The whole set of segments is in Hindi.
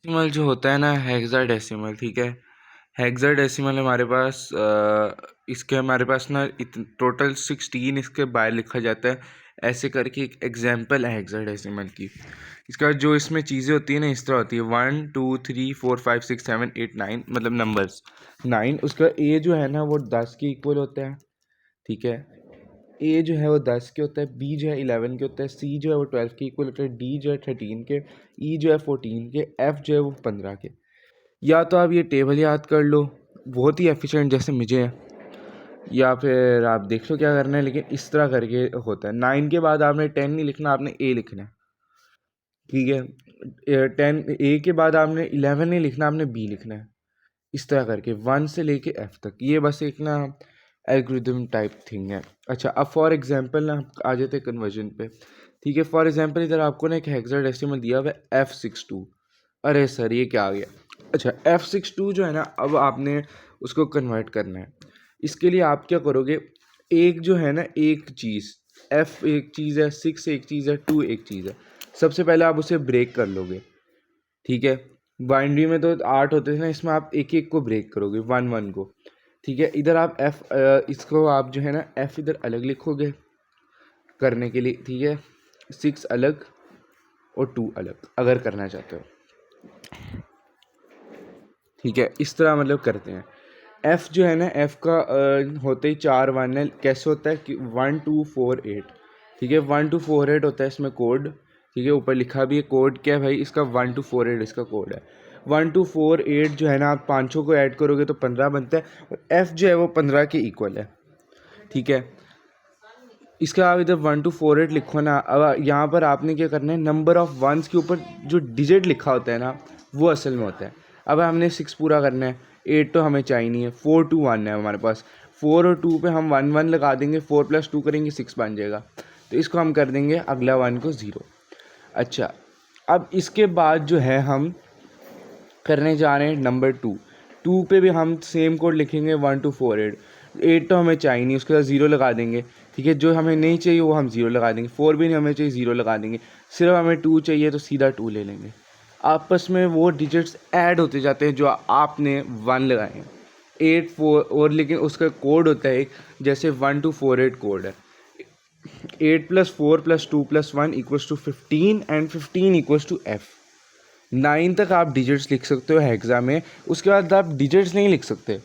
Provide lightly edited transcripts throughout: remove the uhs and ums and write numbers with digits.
डेसिमल जो होता है ना, हेक्साडेसिमल, ठीक है। हेक्साडेसिमल हमारे पास इसके हमारे पास ना टोटल 16 इसके बाहर लिखा जाता है, ऐसे करके एक एग्जांपल है हेक्साडेसिमल की। इसका जो इसमें चीज़ें होती हैं ना, इस तरह होती है 1 2 3 4 5 6 7 8 9, मतलब नंबर्स 9। उसका ए जो है ना वो 10 के इक्वल होता है, ठीक है। ए जो है वो 10 के होता है, बी जो है 11 के होता है, सी जो है वो 12 के इक्वल होता है, डी जो है 13 के, ई जो है 14 के, एफ जो है वो 15 के। या तो आप ये टेबल याद कर लो बहुत ही एफिशिएंट जैसे मुझे है, या फिर आप देख लो क्या करना है, लेकिन इस तरह करके होता है। 9 के बाद आपने 10 नहीं लिखना, आपने ए लिखना है, ठीक है। 10 ए के बाद आपने 11 नहीं लिखना, आपने बी लिखना है। इस तरह करके 1 से लेके एफ तक, ये बस एक ना एल्गोरिथम टाइप थिंग है। अच्छा, अब फॉर एग्जांपल ना आ जाते हैं कन्वर्जन पे, ठीक है। फॉर एग्जांपल इधर आपको ना एक हेक्साडेसिमल दिया हुआ है F62। अरे सर ये क्या आ गया? अच्छा, F62 जो है ना, अब आपने उसको कन्वर्ट करना है। इसके लिए आप क्या करोगे, एक जो है ना एक चीज़, F एक चीज़ है, 6 एक चीज़ है, 2 एक चीज़ है। सबसे पहले आप उसे ब्रेक कर लोगे, ठीक है। बाइनरी में तो 8 होते थे ना, इसमें आप एक एक को ब्रेक करोगे, 1 1 को, ठीक है। इधर आप एफ इसको आप जो है ना एफ इधर अलग लिखोगे करने के लिए, ठीक है। 6 अलग और 2 अलग अगर करना चाहते हो, ठीक है। इस तरह मतलब करते हैं। एफ़ जो है ना, एफ़ का होते ही 4 1 है। कैसे होता है कि 1 2 4 8, ठीक है। 1 2 4 8 होता है इसमें कोड, ठीक है। ऊपर लिखा भी है कोड क्या है भाई, इसका 1 2 4 8 इसका कोड है। 1 2 4 8 जो है ना, आप पाँचों को ऐड करोगे तो 15 बनता है, और एफ़ जो है वो 15 के इक्वल है, ठीक है। इसका आप इधर 1 2 4 8 लिखो ना। अब यहाँ पर आपने क्या करना है, नंबर ऑफ़ वंस के ऊपर जो डिजिट लिखा होता है ना, वो असल में होता है। अब हमने 6 पूरा करना है, 8 तो हमें चाहिए नहीं है, 4 2 1 है हमारे पास। 4 और 2 पे हम 1 1 लगा देंगे, 4 + 2 करेंगे 6 बन जाएगा। तो इसको हम कर देंगे अगला 1 को 0। अच्छा, अब इसके बाद जो है हम करने जा रहे हैं नंबर 2। 2 पे भी हम सेम कोड लिखेंगे 1 2 4 8। 8 तो हमें चाहिए नहीं, उसके बाद 0 लगा देंगे, ठीक है। जो हमें नहीं चाहिए वो हम 0 लगा देंगे। 4 भी नहीं हमें चाहिए, 0 लगा देंगे। सिर्फ हमें 2 चाहिए तो सीधा 2 ले लेंगे। आपस में वो डिजिट्स ऐड होते जाते हैं जो आपने 1 लगाए हैं, 8 4, और लेकिन उसका कोड होता है एक, जैसे 1 2 4 8 कोड है। 8 + 4 + 2 + 1 = 15 एंड 15 = F। 9 तक आप डिजिट्स लिख सकते हो हेक्सा में, उसके बाद आप डिजिट्स नहीं लिख सकते।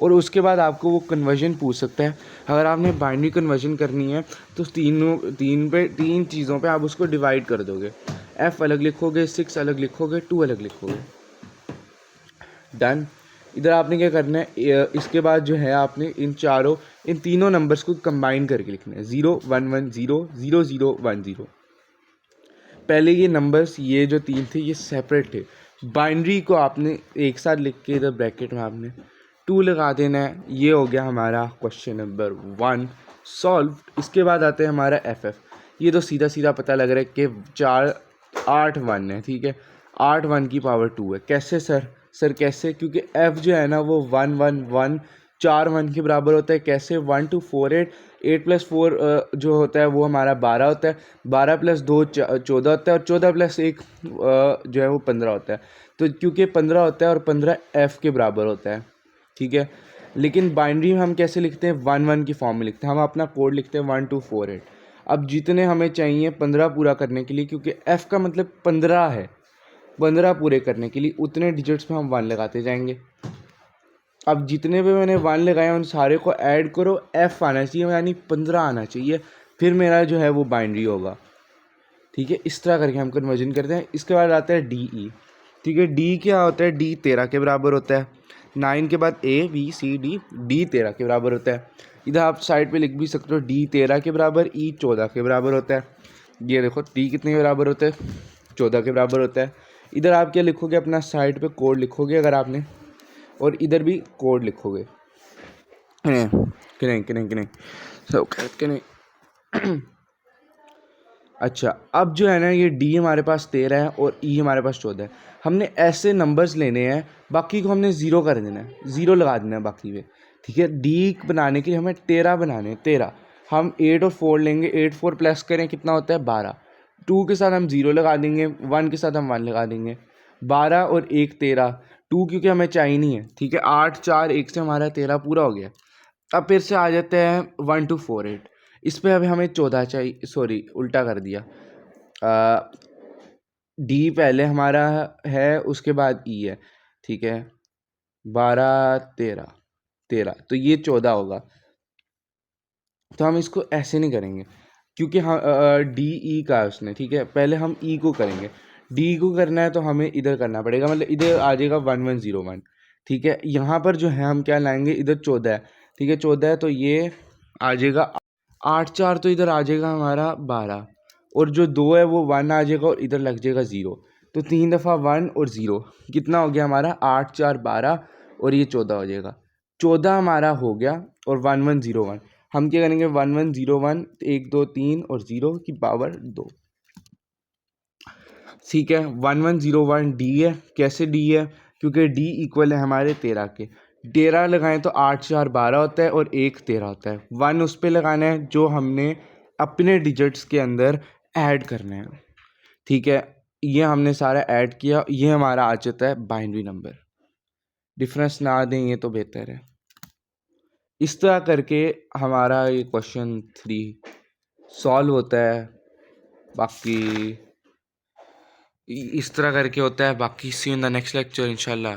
और उसके बाद आपको वो कन्वर्जन पूछ सकता है। अगर आपने बाइनरी कन्वर्जन करनी है तो तीन चीज़ों पे आप उसको डिवाइड कर दोगे। एफ़ अलग लिखोगे, 6 अलग लिखोगे, 2 अलग लिखोगे, डन। इधर आपने क्या करना है, इसके बाद जो है आपने इन तीनों नंबर्स को कंबाइन करके लिखना है, 0 1 1 0 0 0 1 0। पहले ये नंबर्स, ये जो 3 थे ये सेपरेट थे। बाइनरी को आपने एक साथ लिख के इधर ब्रैकेट में आपने 2 लगा देना है। ये हो गया हमारा क्वेश्चन नंबर 1 सॉल्व। इसके बाद आते हैं हमारा एफ। ये तो सीधा सीधा पता लग रहा है कि 8 1 है, ठीक है। 8 1 की पावर 2 है। कैसे सर? सर कैसे? क्योंकि एफ जो है ना वो 1 1 1 4 1 के बराबर होता है। कैसे? 1 2 4 8, 8 + 4 जो होता है वो हमारा 12 होता है, 12 + 2 14 होता है, और 14 + 1 जो है वो 15 होता है। तो क्योंकि 15 होता है और 15 एफ़ के बराबर होता है, ठीक है। लेकिन बाइनरी में हम कैसे लिखते हैं, 1 1 की फॉर्म में लिखते हैं। हम अपना कोड लिखते हैं 1 2 4 8। अब जितने हमें चाहिए 15 पूरा करने के लिए, क्योंकि एफ़ का मतलब 15 है, 15 पूरे करने के लिए उतने डिजिट्स में हम 1 लगाते जाएंगे। अब जितने भी मैंने 1 लगाए उन सारे को ऐड करो, एफ़ आना चाहिए, यानी 15 आना चाहिए, फिर मेरा जो है वो बाइनरी होगा, ठीक है। इस तरह करके हम कन्वर्जन करते हैं। इसके बाद आता है डी ई, ठीक है। डी क्या होता है? डी 13 के बराबर होता है। 9 के बाद A B C D, D 13 के बराबर होता है। इधर आप साइड पे लिख भी सकते हो डी 13 के बराबर, ई 14 के बराबर होता है। ये देखो डी कितने के बराबर होता है? 14 के बराबर होता है। इधर आप क्या लिखोगे, अपना साइड पे कोड लिखोगे अगर आपने, और इधर भी कोड लिखोगे, कि नहीं सब खैर कि नहीं। अच्छा, अब जो है ना ये डी हमारे पास 13 है और ई हमारे पास 14 है। हमने ऐसे नंबर्स लेने हैं, बाकी को हमने ज़ीरो कर देना है, ज़ीरो लगा देना है बाकी पे, ठीक है। डी बनाने के लिए हमें 13 बनाने हैं, 13। हम 8 और 4 लेंगे, 8 4 प्लस करें कितना होता है? 12। 2 के साथ हम 0 लगा देंगे, 1 के साथ हम 1 लगा देंगे, 12 और 1 13, 2 क्योंकि हमें चाहिए नहीं है, ठीक है। 8 4 1 से हमारा 13 पूरा हो गया। अब फिर से आ जाते हैं 1 2 4 8, इस पे अभी हमें 14 चाहिए, सॉरी उल्टा कर दिया। डी पहले हमारा है, उसके बाद ई है, ठीक है। 12 13 13, तो ये 14 होगा। तो हम इसको ऐसे नहीं करेंगे क्योंकि हम डी ई का है उसने, ठीक है। पहले हम ई को करेंगे। डी को करना है तो हमें इधर करना पड़ेगा, मतलब इधर आ जाएगा 1101, ठीक है। यहाँ पर जो है हम क्या लाएंगे, इधर 14 है, ठीक है। 14 है तो ये आ जाएगा 8 4, तो इधर आ जाएगा हमारा 12, और जो 2 है वो 1 आ जाएगा और इधर लग जाएगा 0। तो 3 दफ़ा 1 और 0 कितना हो गया हमारा, 8 4 12, और ये 14 हो जाएगा। 14 हमारा हो गया, और 1101 हम क्या करेंगे, 1101 1 2 3 और 0 की पावर 2, ठीक है। 1101 डी है। कैसे डी है, क्योंकि डी इक्वल है हमारे 13 के। 13 लगाएं तो 8 4 12 होता है और 1 13 होता है। 1 उस पर लगाना है जो हमने अपने डिजिट्स के अंदर ऐड करना है, ठीक है। ये हमने सारा ऐड किया, ये हमारा आ जाता है बाइनरी नंबर। डिफरेंस ना दें ये तो बेहतर है। इस तरह करके हमारा ये क्वेश्चन 3 सॉल्व होता है। बाकी इस तरह करके होता है। बाकी सी इन द नेक्स्ट लेक्चर इंशाल्लाह।